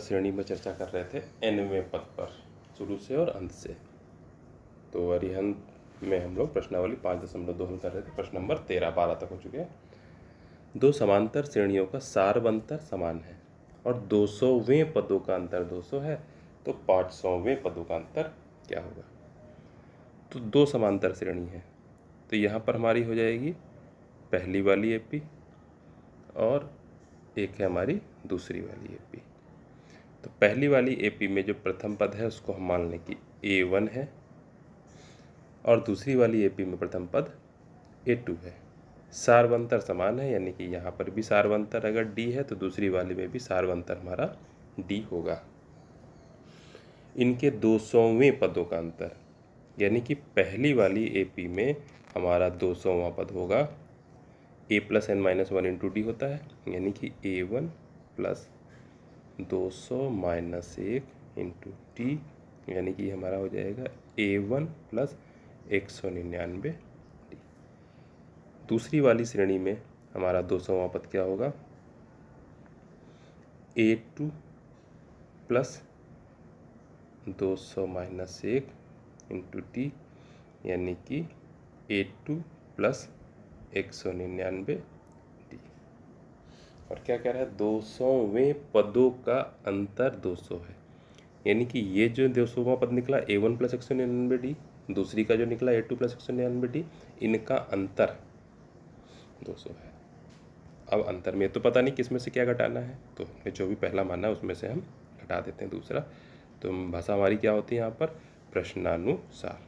श्रेणी में चर्चा कर रहे थे nवें पद पर शुरू से और अंत से। तो अरिहंत में हम लोग प्रश्नावली 5.2 हल कर रहे थे। प्रश्न नंबर 13 12 तक हो चुके हैं। दो समांतर श्रेणियों का सार्वंतर समान है और 200वें पदों का अंतर 200 है, तो 500वें पदों का अंतर क्या होगा। तो दो समांतर श्रेणी है, तो यहाँ पर हमारी हो जाएगी पहली वाली एपी और एक है हमारी दूसरी वाली एपी। तो पहली वाली एपी में जो प्रथम पद है उसको हम मान लें कि A1 है और दूसरी वाली एपी में प्रथम पद A2 है। सार्वंतर समान है, यानी कि यहाँ पर भी सार्वंतर अगर D है तो दूसरी वाली में भी सार्वंतर हमारा D होगा। इनके 200वें पदों का अंतर, यानी कि पहली वाली एपी में हमारा 200वां पद होगा A + n-1 इंटू डी होता है, यानी कि A1 plus 200 minus 1 into T, यानी कि हमारा हो जाएगा A1 प्लस 199 टी। दूसरी वाली श्रेणी में हमारा 200वां पद क्या होगा A2 plus 200 minus 1 into T, यानी कि A2 प्लस 199 टी। और क्या कह रहा है 200वें पदों का अंतर 200 है, यानी कि ये जो 200वां पद निकला A1 प्लस 199 डी, दूसरी का जो निकला A2 प्लस 199 डी, इनका अंतर 200 है। अब अंतर में तो पता नहीं किस में से क्या घटाना है, तो हमने जो भी पहला माना है उसमें से हम घटा देते हैं दूसरा। तो भाषा हमारी क्या होती है यहाँ पर प्रश्नानुसार,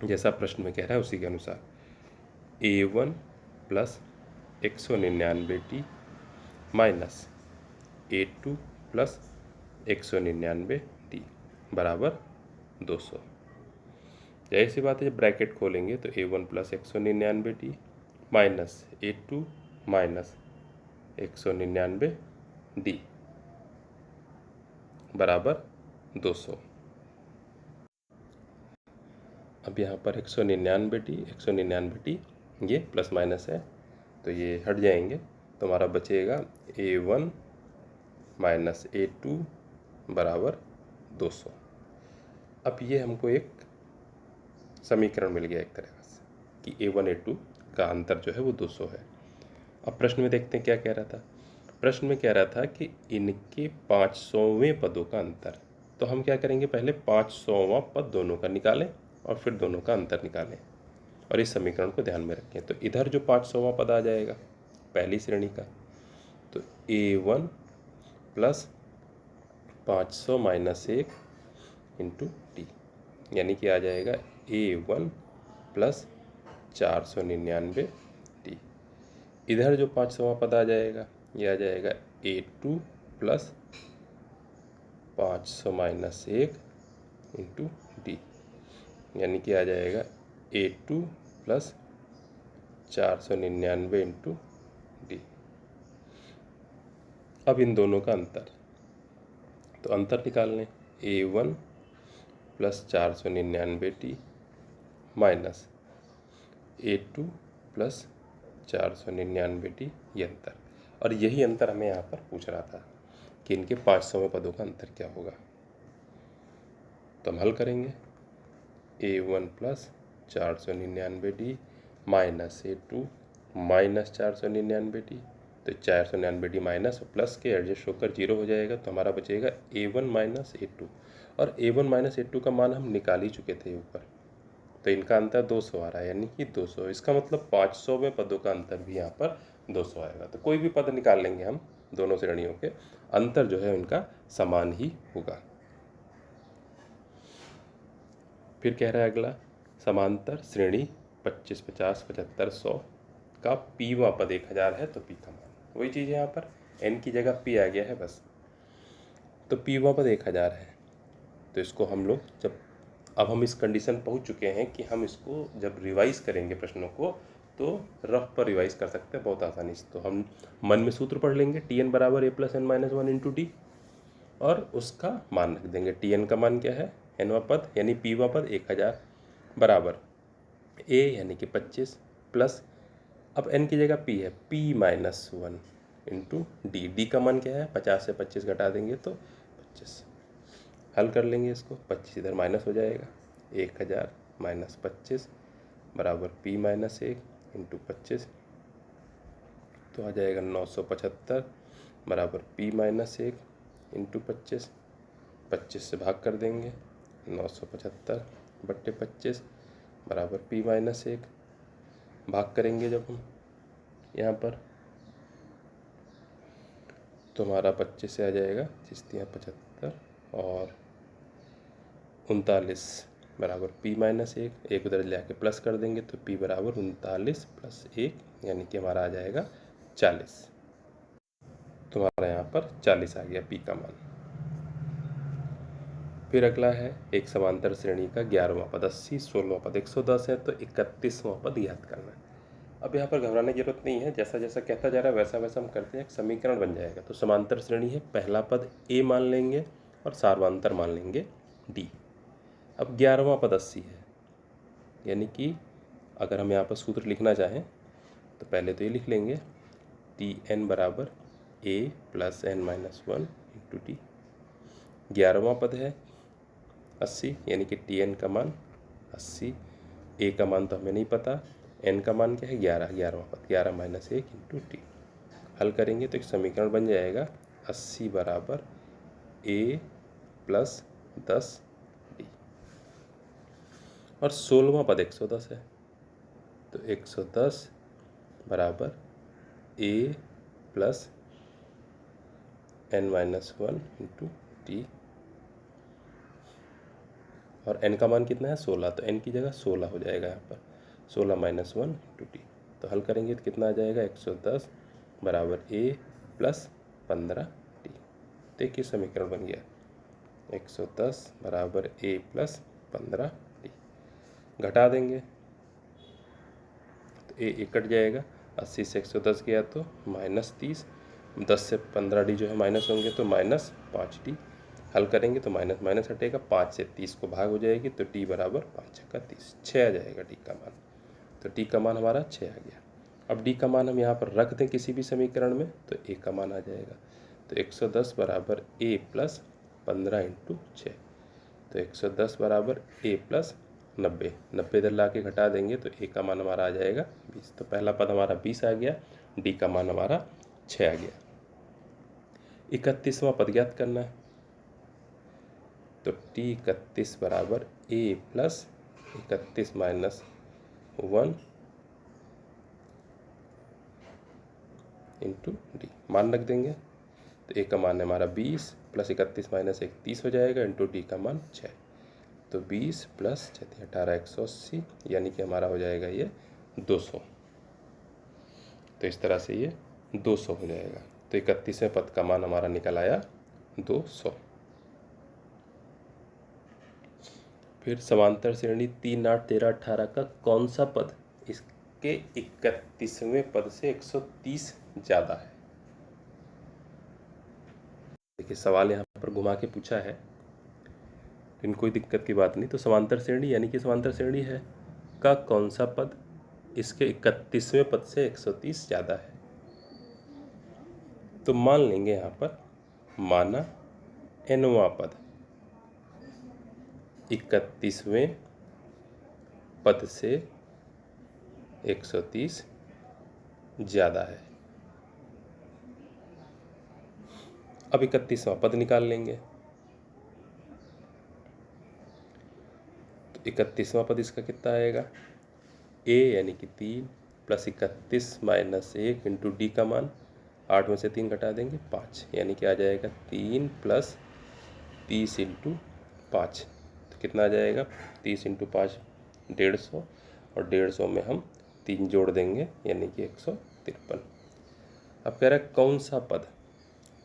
जैसा प्रश्न में कह रहा है उसी के अनुसार। A1 plus 199 T minus A2 plus 199 T बराबर 200। जाहिर सी बात है जब ब्रैकेट खोलेंगे तो A1 plus 199 T minus A2 minus 199 D बराबर 200। अब यहाँ पर 199 टी ये प्लस माइनस है तो ये हट जाएंगे, तो हमारा बचेगा A1 माइनस A2 बराबर 200। अब ये हमको एक समीकरण मिल गया एक तरह से कि A1 A2 का अंतर जो है वो 200 है। अब प्रश्न में देखते हैं क्या कह रहा था। प्रश्न में कह रहा था कि इनके 500वें पदों का अंतर, तो हम क्या करेंगे पहले 500वां पद दोनों का निकालें और फिर दोनों का अंतर निकालें और इस समीकरण को ध्यान में रखें। तो इधर जो 500वां पद आ जाएगा पहली श्रेणी का, तो A1 plus 500 minus 1 into T, यानी कि आ जाएगा A1 प्लस 499 टी। इधर जो 500वां पद आ जाएगा ये आ जाएगा A2 plus 500 minus 1 into D, यानी कि आ जाएगा A2 प्लस 499 इंटू डी। अब इन दोनों का अंतर, तो अंतर निकाल लें। A1 plus 499 T minus A2 plus 499 T, ये अंतर। और यही अंतर हमें यहाँ पर पूछ रहा था कि इनके 500वें पदों का अंतर क्या होगा। तो हम हल करेंगे। A1 plus 499 D minus A2 minus 499 D, तो 499 डी माइनस प्लस के एडजस्ट होकर 0 हो जाएगा, तो हमारा बचेगा A1 माइनस A2। और A1 माइनस A2 का मान हम निकाल ही चुके थे ऊपर, तो इनका अंतर 200 आ रहा है, यानी कि 200। इसका मतलब 500वें पदों का अंतर भी यहाँ पर 200 आएगा। तो कोई भी पद निकाल लेंगे हम, दोनों श्रेणियों के अंतर जो है उनका समान ही होगा। फिर कह रहा है अगला, समांतर श्रेणी 25 50 75 100 का पीवा पद 1000 है तो पी का मान, वही चीज़ है यहाँ पर n की जगह p आ गया है बस। तो पीवा पद 1000 है, तो इसको हम लोग जब अब हम इस कंडीशन पहुंच चुके हैं कि हम इसको जब रिवाइज करेंगे प्रश्नों को तो रफ पर रिवाइज कर सकते हैं बहुत आसानी से। तो हम मन में सूत्र पढ़ लेंगे Tn बराबर A plus n-1 into D और उसका मान रख देंगे। Tn का मान क्या है, nवां पद यानी पीवा पद 1000 बराबर A यानी कि 25 प्लस, अब n की जगह p है, p minus 1 into D. D का मान क्या है, 50 से 25 घटा देंगे तो 25। हल कर लेंगे इसको, 25 इधर माइनस हो जाएगा, 1000 माइनस 25 बराबर पी माइनस 1 इंटू 25, तो आ जाएगा 975 बराबर पी माइनस 1 इंटू 25। 25 से भाग कर देंगे, 975 बट्टे 25 बराबर पी माइनस 1। भाग करेंगे जब हम यहाँ पर, तो हमारा 25 से आ जाएगा 75 और 39 बराबर पी माइनस 1। एक उधर ले आके प्लस कर देंगे तो पी बराबर 39 प्लस 1 यानी कि हमारा आ जाएगा 40। तो हमारा यहाँ पर 40 आ गया पी का मान। फिर अगला है एक समांतर श्रेणी का 11वां पद, 80, 16वां पद 110 है, तो 31वां पद याद करना है। अब यहाँ पर घबराने की जरूरत नहीं है, जैसा जैसा कहता जा रहा है वैसा वैसा हम करते हैं, एक समीकरण बन जाएगा। तो समांतर श्रेणी है, पहला पद ए मान लेंगे और सार्वंतर मान लेंगे डी। अब 11वां पद 80 है, यानी कि अगर हम यहाँ पर सूत्र लिखना चाहें तो पहले तो ये लिख लेंगे टी एन बराबर A plus N minus 1 into T. 11वां पद है 80, यानी कि टी एन का मान 80, ए का मान तो हमें नहीं पता, एन का मान क्या है 11, 11वां पद 11 माइनस 1 इंटू टी। हल करेंगे तो एक समीकरण बन जाएगा 80 बराबर ए प्लस 10 डी। और 16वां पद 110 है, तो 110 बराबर A plus N minus 1 into T. और n का मान कितना है 16, तो n की जगह 16 हो जाएगा यहाँ पर, 16 माइनस 1 इंटू टी। तो हल करेंगे तो कितना आ जाएगा 110 बराबर a प्लस 15 टी। देखिए समीकरण बन गया 110 बराबर a प्लस 15 टी। घटा देंगे तो a कट जाएगा, 80 से 110 गया तो माइनस 30, 10 से 15 डी जो है माइनस होंगे तो माइनस 5 डी। हल करेंगे तो माइनस माइनस हटेगा, 5 से 30 को भाग हो जाएगी तो टी बराबर 5 का 30, 6 आ जाएगा टी का मान। तो टी का मान हमारा 6 आ गया। अब डी का मान हम यहाँ पर रख दें किसी भी समीकरण में तो ए का मान आ जाएगा। तो 110 बराबर ए प्लस 15 इंटू 6, तो 110 बराबर ए प्लस 90, 90 इधर ला के घटा देंगे तो ए का मान हमारा आ जाएगा 20। तो पहला पद हमारा 20 आ गया, डी का मान हमारा 6 आ गया। 31वां पद ज्ञात करना है, तो टी 31 बराबर A plus 31 minus 1 into D. मान रख देंगे तो ए का मान है हमारा 20 प्लस 31 माइनस 1 30 हो जाएगा इंटू डी का मान 6, तो 20 प्लस 6 18 180, यानी कि हमारा हो जाएगा ये 200। तो इस तरह से ये 200 हो जाएगा। तो 31वें पद का मान हमारा निकल आया 200। फिर समांतर श्रेणी 3 8 13 18 का कौन सा पद इसके 31वें पद से 130 ज़्यादा है। देखिए सवाल यहाँ पर घुमा के पूछा है, लेकिन कोई दिक्कत की बात नहीं। तो समांतर श्रेणी यानी कि समांतर श्रेणी है का कौन सा पद इसके 31वें पद से 130 ज़्यादा है। तो मान लेंगे यहाँ पर, माना nवां पद 31वें पद से 130 ज़्यादा है। अब 31वां पद निकाल लेंगे, तो 31वां पद इसका कितना आएगा, a यानी कि 3 प्लस 31 माइनस 1 इंटू डी का मान, 8 में से 3 घटा देंगे 5, यानी कि आ जाएगा 3 प्लस 30 इंटू 5, तो कितना आ जाएगा 30 इंटू 5 150, और 150 में हम 3 जोड़ देंगे यानी कि 153। अब कह रहा है कौन सा पद,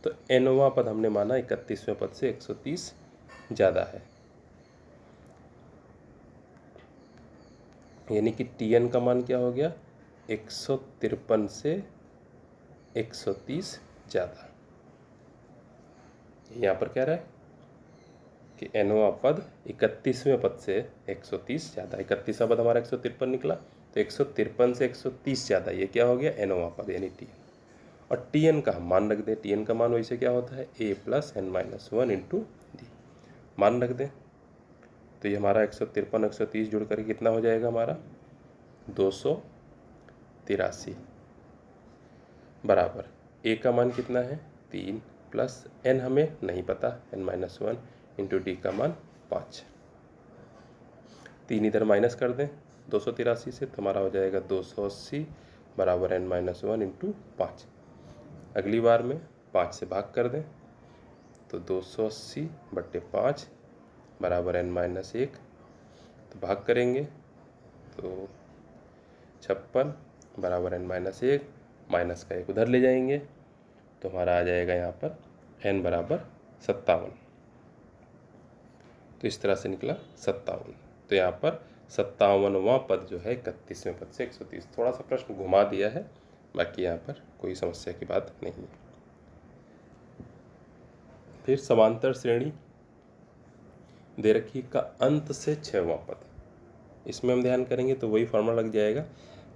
तो nवां पद हमने माना 31वें पद से 130 ज़्यादा है, यानी कि Tn का मान क्या हो गया 153 से 130 ज़्यादा। यहाँ पर कह रहा है कि nवां पद 31वें पद से 130 ज़्यादा। 31वां पद हमारा 153 निकला, तो 153 से 130 ज़्यादा, ये क्या हो गया nवां पद यानी Tn। और टी एन का हम मान रख दें। टी एन का मान वैसे क्या होता है, A plus N minus one into D, मान रख दें। तो ये हमारा 153 130 जुड़ करके कितना हो जाएगा हमारा 283 बराबर ए का मान कितना है 3 प्लस एन हमें नहीं पता n minus one into d का मान 5। 3 इधर माइनस कर दें 283 से, तो हमारा हो जाएगा 280 बराबर एन माइनस वन इंटू 5। अगली बार में 5 से भाग कर दें तो 280 बट्टे 5 बराबर एन माइनस 1। तो भाग करेंगे तो 56 बराबर एन माइनस 1, माइनस का 1 उधर ले जाएंगे तो हमारा आ जाएगा यहाँ पर एन बराबर 57। तो इस तरह से निकला 57। तो यहाँ पर 57वां पद जो है 31वें पद से 130। थोड़ा सा प्रश्न घुमा दिया है, बाकी यहाँ पर कोई समस्या की बात नहीं है। फिर समांतर श्रेणी दे रखी का अंत से 6वां पद, इसमें हम ध्यान करेंगे तो वही फॉर्मूला लग जाएगा।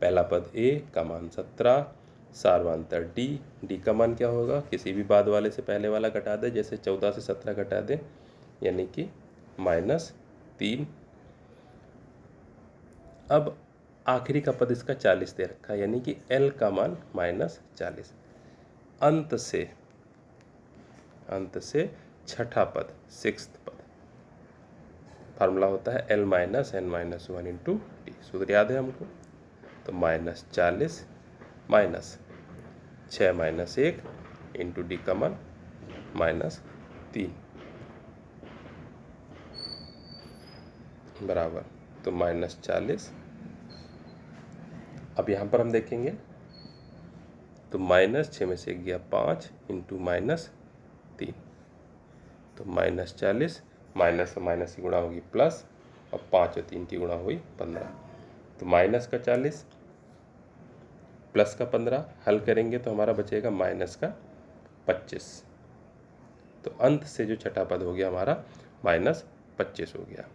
पहला पद ए का मान 17, सार्वंतर डी, डी का मान क्या होगा, किसी भी बाद वाले से पहले वाला घटा दे, जैसे 14 से 17 घटा दे यानी कि -3। अब आखिरी का पद इसका 40 दे रखा है, यानी कि एल का मान -40। अंत से छठा पद 6th पद, फार्मूला होता है l minus n minus one into d, सूत्र याद है हमको। तो -40 माइनस 6 माइनस 1 इंटू डी का मान -3 बराबर, तो -40। अब यहाँ पर हम देखेंगे तो -6 में से 1 गया 5 इंटू -3, तो -40 माइनस और माइनस की गुणा होगी प्लस, और 5 और 3 की गुणा हुई 15। तो माइनस का 40 प्लस का 15 हल करेंगे तो हमारा बचेगा माइनस का 25। तो अंत से जो छठा पद हो गया हमारा -25 हो गया।